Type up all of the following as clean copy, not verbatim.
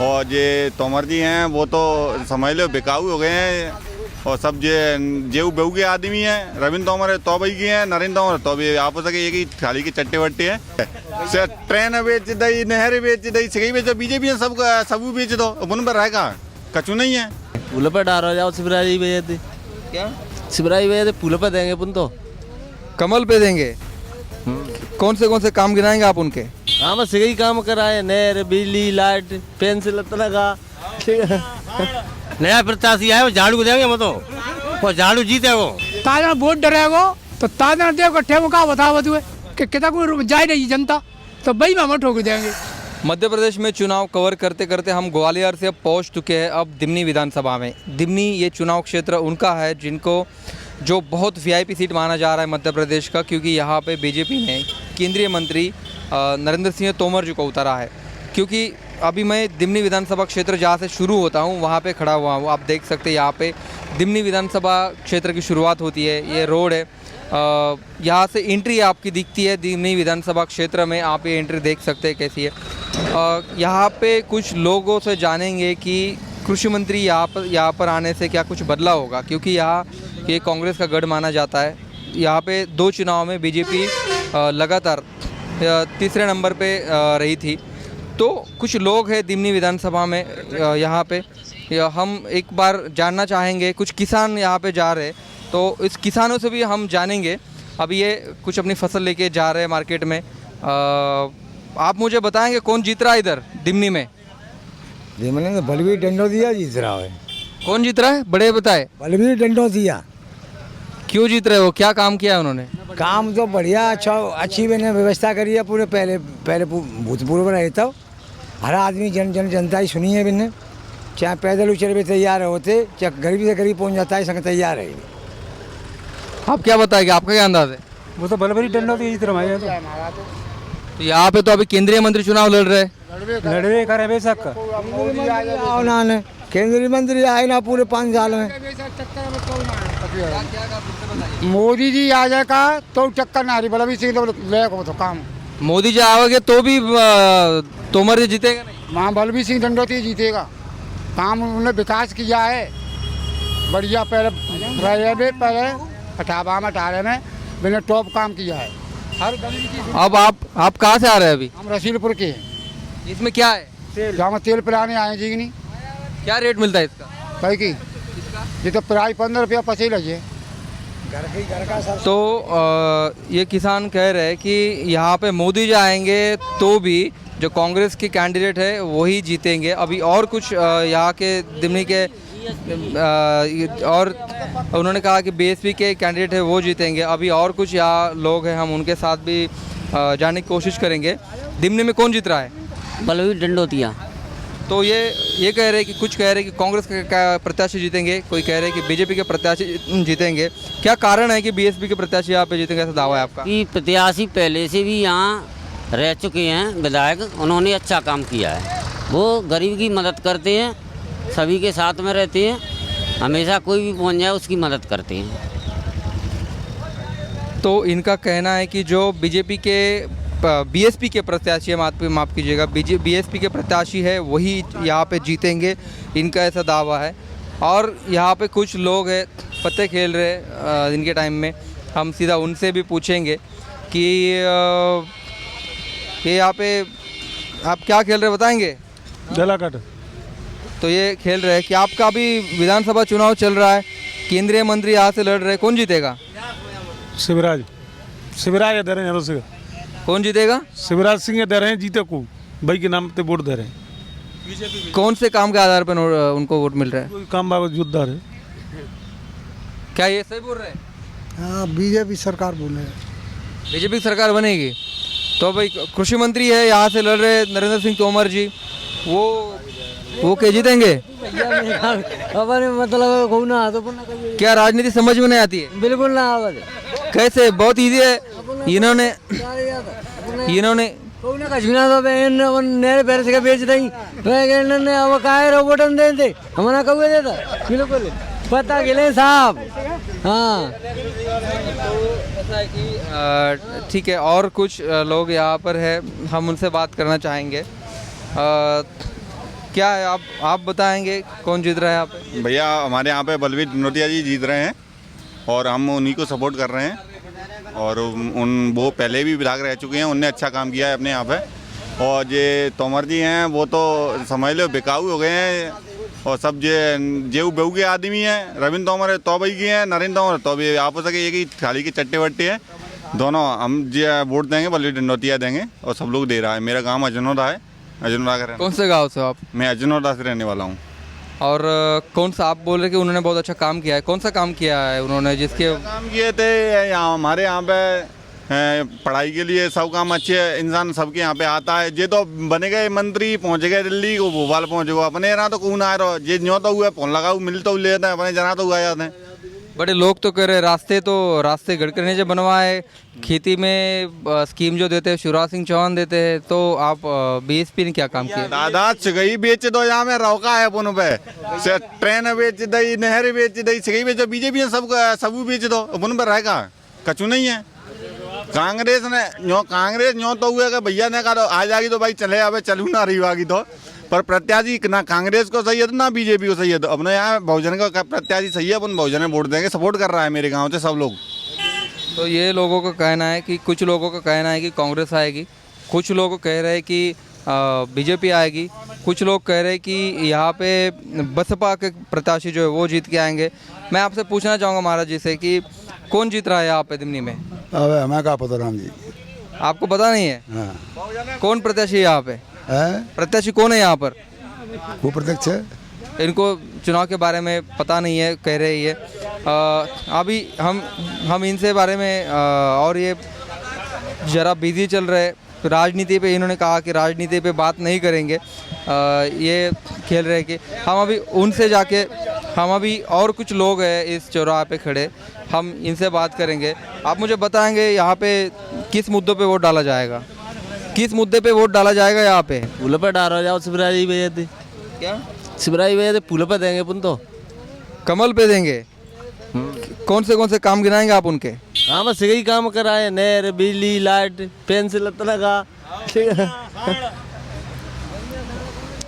और ये तोमर जी हैं वो तो समझ लो बिकाऊ हो गए हैं। और सब जेऊ बेऊ के आदमी हैं। रविंद्र तोमर है तो भाई की हैं, नरेंद्र तोमर तो भी आप हो सके एक ही थाली के चट्टे वट्टे हैं। ट्रेन बेच दई, नहर बेच दई, सही बेचो, बीजेपी है सब बेच दो, उन पर रहेगा कचू नहीं है। पुल पर डाल जाओ, शिवराज भेज दे। क्या शिवराज भेज दे, पुल पर देंगे पुन तो कमल पे देंगे? कौन से काम गिनाएंगे आप उनके? हाँ बस यही काम कराए, नहर, बिजली, लाइट, पेंसिल लगा। नया प्रत्याशी है, वो झाड़ू को देंगे, वो तो वो झाड़ू जीते वो ताजा वोट डरेगो तो ताजा देखो ठेम का बता बतुए कि कितना को जाए रही जनता तो भाई में ठोक देंगे। मध्य प्रदेश में चुनाव कवर करते करते हम ग्वालियर से अब पहुंच चुके हैं अब दिमनी विधानसभा में। दिमनी ये चुनाव क्षेत्र उनका है जिनको जो बहुत वीआईपी सीट माना जा रहा है मध्य प्रदेश का, क्योंकि यहाँ पे बीजेपी ने केंद्रीय मंत्री नरेंद्र सिंह तोमर जी को उतारा है। क्योंकि अभी मैं दिमनी विधानसभा क्षेत्र जहाँ से शुरू होता हूँ वहाँ पे खड़ा हुआ हूँ। आप देख सकते हैं यहाँ पे दिमनी विधानसभा क्षेत्र की शुरुआत होती है। ये रोड है, यहाँ से एंट्री आपकी दिखती है दिमनी विधानसभा क्षेत्र में। आप ये एंट्री देख सकते हैं कैसी है। यहाँ पे कुछ लोगों से जानेंगे कि कृषि मंत्री यहाँ पर आने से क्या कुछ बदला होगा, क्योंकि यहाँ ये कांग्रेस का गढ़ माना जाता है। यहाँ पे 2 चुनाव में बीजेपी लगातार तीसरे नंबर पे रही थी। तो कुछ लोग हैं दिमनी विधानसभा में यहाँ पे, हम एक बार जानना चाहेंगे। कुछ किसान यहाँ पे जा रहे हैं तो इस किसानों से भी हम जानेंगे। अभी ये कुछ अपनी फसल लेके जा रहे हैं मार्केट में। आप मुझे बताएंगे कौन जीत रहा है इधर दिमनी में? दिमनी में बलवीर डंडोतिया जीत रहा है। कौन जीत रहा है, बड़े बताए। बलवीर डंडोतिया। क्यों जीत रहे हो, क्या काम किया है उन्होंने? काम तो बढ़िया, अच्छी मैंने व्यवस्था करी है। पूरे पहले भूतपूर्व रहे तब हर आदमी जनता ही सुनी है बिन्ने, चाहे पैदल उचल भी तैयार होते, चाहे गरीब से गरीब पहुंच जाता है, संग तैयार है। आप क्या बताएंगे, आपका क्या अंदाज है? वो तो बलबरी डंडोतिया जीत रहा है। तो यहाँ पे तो अभी केंद्रीय मंत्री चुनाव लड़ रहे हैं। लड़वे करे बेशक केंद्रीय मंत्री आए ना पूरे 5 साल में। मोदी जी आ जाएगा तो चक्कर ना रही, बलबीर सिंह तो काम। मोदी जी आओगे तो भी तोमर जी जीतेगा नहीं? माँ बलबीर सिंह डंडोतिया जीतेगा। काम उन्होंने विकास किया है बढ़िया। पहले 18 में मैंने टॉप काम किया है हर गली की। अब आप कहाँ से आ रहे हैं अभी? हम रसीलपुर के हैं। इसमें क्या है? जहाँ तेल पिलाने आए जी नहीं। क्या रेट मिलता है इसका? कहीं की ये तो प्राइस 15 रुपया पचे लगे। तो ये किसान कह रहे हैं कि यहाँ पे मोदी जी आएंगे तो भी जो कांग्रेस के कैंडिडेट है वही जीतेंगे। अभी और कुछ यहाँ के दिमनी के और उन्होंने कहा कि बीएसपी के कैंडिडेट है वो जीतेंगे। अभी और कुछ यहाँ लोग हैं, हम उनके साथ भी जानने की कोशिश करेंगे। दिमनी में कौन जीत रहा है? बलवीर डंडोतिया। तो ये कह रहे हैं कि कुछ कह रहे हैं कि कांग्रेस का प्रत्याशी जीतेंगे, कोई कह रहे हैं कि बीजेपी के प्रत्याशी जीतेंगे। क्या कारण है कि बीएसपी के प्रत्याशी यहाँ पे जीतेंगे, ऐसा दावा है आपका? कि प्रत्याशी पहले से भी यहाँ रह चुके हैं विधायक, उन्होंने अच्छा काम किया है। वो गरीब की मदद करते हैं, सभी के साथ में रहते हैं, हमेशा कोई भी पहुँच जाए उसकी मदद करते हैं। तो इनका कहना है कि जो बीजेपी के बीएसपी के प्रत्याशी है, माफ़ कीजिएगा, बीएसपी के प्रत्याशी है वही यहाँ पे जीतेंगे, इनका ऐसा दावा है। और यहाँ पे कुछ लोग हैं पत्ते खेल रहे इनके टाइम में, हम सीधा उनसे भी पूछेंगे कि ये यहाँ पे आप क्या खेल रहे बताएंगे? जलाकट। तो ये खेल रहे हैं कि आपका भी विधानसभा चुनाव चल रहा है, केंद्रीय मंत्री यहाँ से लड़ रहे हैं, कौन जीतेगा? शिवराज दे रहे हैं। कौन जीतेगा? शिवराज सिंह दे रहे हैं, जीते को भाई के नाम पे वोट दे रहे हैं। कौन से काम के आधार पर उनको वोट मिल रहा है? कोई काम बाबा जोरदार है। क्या ये सही बोल रहे हैं? हाँ, बीजेपी सरकार बोले। बीजेपी की सरकार बनेगी तो भाई कृषि मंत्री है यहाँ से लड़ रहे नरेंद्र सिंह तोमर जी, वो क्या जीतेंगे? मतलब क्या राजनीति समझ में नहीं आती है? बिल्कुल ना। कैसे? बहुत इजी है। इन्होंने नहर पैर से बेच रही अब काहे रोबोटन दे हमारा कौए देता बिल्कुल पता गिले साहब। हाँ ऐसा है कि ठीक है, और कुछ लोग यहाँ पर है, हम उनसे बात करना चाहेंगे। क्या है आप बताएंगे कौन जीत रहा है यहाँ पे? भैया हमारे यहाँ पे बलवीर नोटिया जी जीत रहे हैं और हम उन्हीं को सपोर्ट कर रहे हैं। और वो पहले भी विधायक रह चुके हैं, उनने अच्छा काम किया है अपने यहाँ पे। और ये तोमर जी हैं वो तो समझ लो बिकाऊ हो गए हैं। और सब जेऊ बेऊ के आदमी हैं। रविंद्र तोमर है तो भाई की हैं, नरेंद्र तोमर तो भी आप हो सके एक ही थाली के चट्टे वट्टे हैं दोनों। हम जो वोट देंगे बलवीर नोटिया देंगे और सब लोग दे रहा है। मेरा गाँव अजनौदा है, अजनौदा का। कौन से गाँव से हो आप? मैं अजनौदा से रहने वाला हूँ। और कौन सा आप बोल रहे कि उन्होंने बहुत अच्छा काम किया है, कौन सा काम किया है उन्होंने जिसके काम किए थे? यहाँ हमारे यहाँ पे पढ़ाई के लिए सब काम अच्छे इंसान सबके यहाँ पे आता है। ये तो बने गए मंत्री, पहुँच गए दिल्ली को, भोपाल पहुँच गए। अपने यहाँ तो कौन आ रहा ये न्यो तो हुआ फोन लगाओ मिल तो ले जाते हैं, अपने जना तो उगा जाते हैं। बड़े लोग तो कह रहे रास्ते गडकरी ने जो बनवाए, खेती में स्कीम जो देते हैं शिवराज सिंह चौहान देते हैं, तो आप बीएसपी ने क्या काम किया? दादा गई बेच दो, यहाँ में रौका है अपन पे। ट्रेन बेच दी, नहर बेच दी, सगई बेच दो। बीजेपी ने सब बेच दो, अपन पे रहेगा कचू नहीं है। कांग्रेस न्यो तो हुए कि भैया ने कहा तो आ जाएगी तो भाई चले अब चलू ना रही होगी तो। पर प्रत्याशी ना कांग्रेस को सही है तो ना बीजेपी को सही है। तो अपने यहाँ बहुजन का प्रत्याशी सही है, अपन बहुजन में वोट देंगे। सपोर्ट कर रहा है मेरे गांव से सब लोग। तो ये लोगों का कहना है कि कुछ लोगों का कहना है कि कांग्रेस आएगी, कुछ लोग कह रहे हैं कि बीजेपी आएगी, कुछ लोग कह रहे हैं कि यहाँ पे बसपा के प्रत्याशी जो है वो जीत के आएंगे। मैं आपसे पूछना चाहूँगा महाराज जी से कि कौन जीत रहा है यहाँ पे दिमनी में? अबे हमें क्या पता राम जी। आपको पता नहीं है? हाँ। कौन प्रत्याशी है यहाँ पे? प्रत्याशी कौन है यहाँ पर? वो प्रत्यक्ष है। इनको चुनाव के बारे में पता नहीं है, कह रहे ये। अभी हम इनसे बारे में और ये ज़रा बिजी चल रहे राजनीति पे। इन्होंने कहा कि राजनीति पे बात नहीं करेंगे। ये खेल रहे कि हम अभी उनसे जाके हम अभी और कुछ लोग हैं इस चौराहे पे खड़े, हम इनसे बात करेंगे। आप मुझे बताएंगे यहाँ पे किस मुद्दों पे वोट डाला जाएगा? किस मुद्दे पे वोट डाला जाएगा यहाँ पे? पुल पर डालो जाओ, शिवराज भैया थे क्या? शिवराज भैया थे पुल पर देंगे अपन तो। कमल पे देंगे? कौन से काम गिनाएंगे आप उनके? हाँ बस यही काम कराए, नहर, बिजली, लाइट, पेंसिल लगा।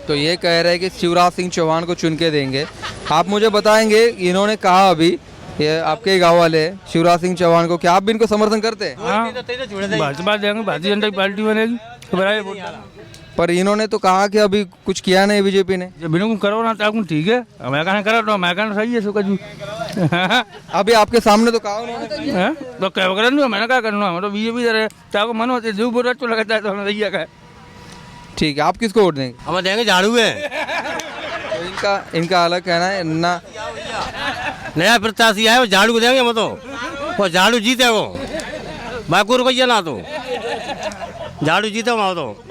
तो ये कह रहे हैं कि शिवराज सिंह चौहान को चुन के देंगे। आप मुझे बताएंगे, इन्होंने कहा अभी ये आपके गांव वाले शिवराज सिंह चौहान को, क्या आप भी इनको समर्थन करते हैं? भाजपा देंगे, भारतीय जनता पार्टी बनेगी। पर इन्होंने तो कहा कि अभी कुछ किया नहीं बीजेपी ने। जब बिना करो ना तो ठीक है, मैं कहना करो तो मैं कहना सही है सो कजू। अभी आपके सामने तो कहा उन्होंने। तो क्या करना, मैंने क्या करना, हम तो बीजेपी दे रहे चाहो मन होते जो बोल तो लगता है तो हमें सही है। ठीक है, आप किसको वोट देंगे? हम देंगे झाड़ू है। तो इनका अलग कहना है ना, नया प्रत्याशी है वो झाड़ू को देंगे। हम तो वो झाड़ू जीते, वो बाकुर को ना तो झाड़ू जीते वहाँ तो।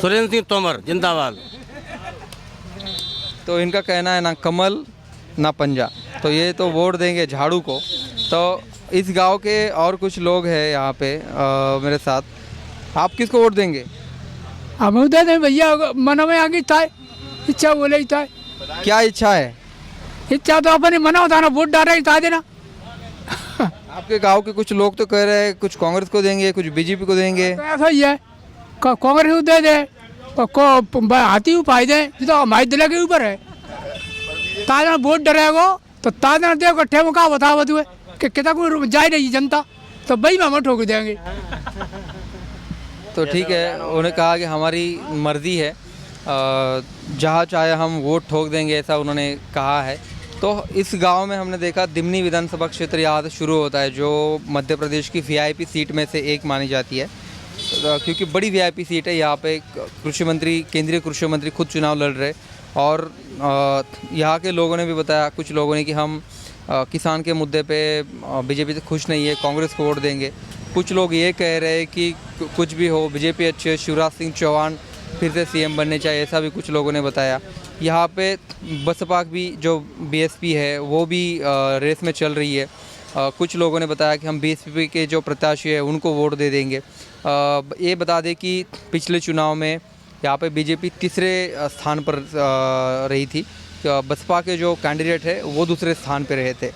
सुरेंद्र सिंह तोमर जिंदाबाद। तो इनका कहना है ना कमल ना पंजा, तो ये तो वोट देंगे झाड़ू को। तो इस गांव के और कुछ लोग हैं यहाँ पे मेरे साथ। आप किसको वोट देंगे? हम दे दें भैया, मन में आगे था इच्छा बोले ही था। क्या इच्छा है? इच्छा तो अपने मना होता ना, वोट डाल रहे था देना। आपके गांव के कुछ लोग तो कह रहे हैं कुछ कांग्रेस को देंगे, कुछ बीजेपी को देंगे। ऐसा ही है, कांग्रेस को दे दे, हाथी उपाय दे, तो हमारे दिल के ऊपर है। ताजा वोट डरेगो तो ताजा देखो ठेम का बताओ तू कि कितना को जाए रही जनता, तो भाई हम ठोक देंगे। तो ठीक है, उन्होंने कहा कि हमारी मर्जी है, जहाँ चाहे हम वोट ठोक देंगे, ऐसा उन्होंने कहा है। तो इस गांव में हमने देखा दिमनी विधानसभा क्षेत्र यहाँ से शुरू होता है, जो मध्य प्रदेश की वीआईपी सीट में से एक मानी जाती है, क्योंकि बड़ी वीआईपी सीट है। यहाँ पे कृषि मंत्री, केंद्रीय कृषि मंत्री खुद चुनाव लड़ रहे। और यहाँ के लोगों ने भी बताया, कुछ लोगों ने, कि हम किसान के मुद्दे पे बीजेपी से खुश नहीं है, कांग्रेस को वोट देंगे। कुछ लोग ये कह रहे हैं कि कुछ भी हो बीजेपी अच्छी है, शिवराज सिंह चौहान फिर से सीएम बनने चाहिए, ऐसा भी कुछ लोगों ने बताया। यहाँ पे बसपा भी जो बीएसपी है वो भी रेस में चल रही है। कुछ लोगों ने बताया कि हम बीएसपी के जो प्रत्याशी है उनको वोट दे देंगे। ये बता दें कि पिछले चुनाव में यहाँ पे बीजेपी तीसरे स्थान पर रही थी, बसपा के जो कैंडिडेट है वो दूसरे स्थान पर रहे थे।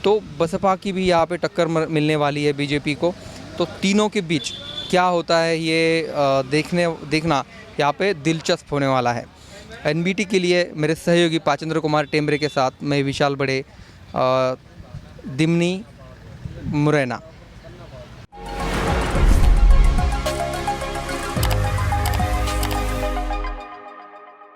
तो बसपा की भी यहाँ पे टक्कर मिलने वाली है बीजेपी को। तो तीनों के बीच क्या होता है ये देखना यहाँ पे दिलचस्प होने वाला है। एनबीटी के लिए मेरे सहयोगी पाचेंद्र कुमार टेमरे के साथ मैं विशाल बड़े, दिमनी, मुरैना।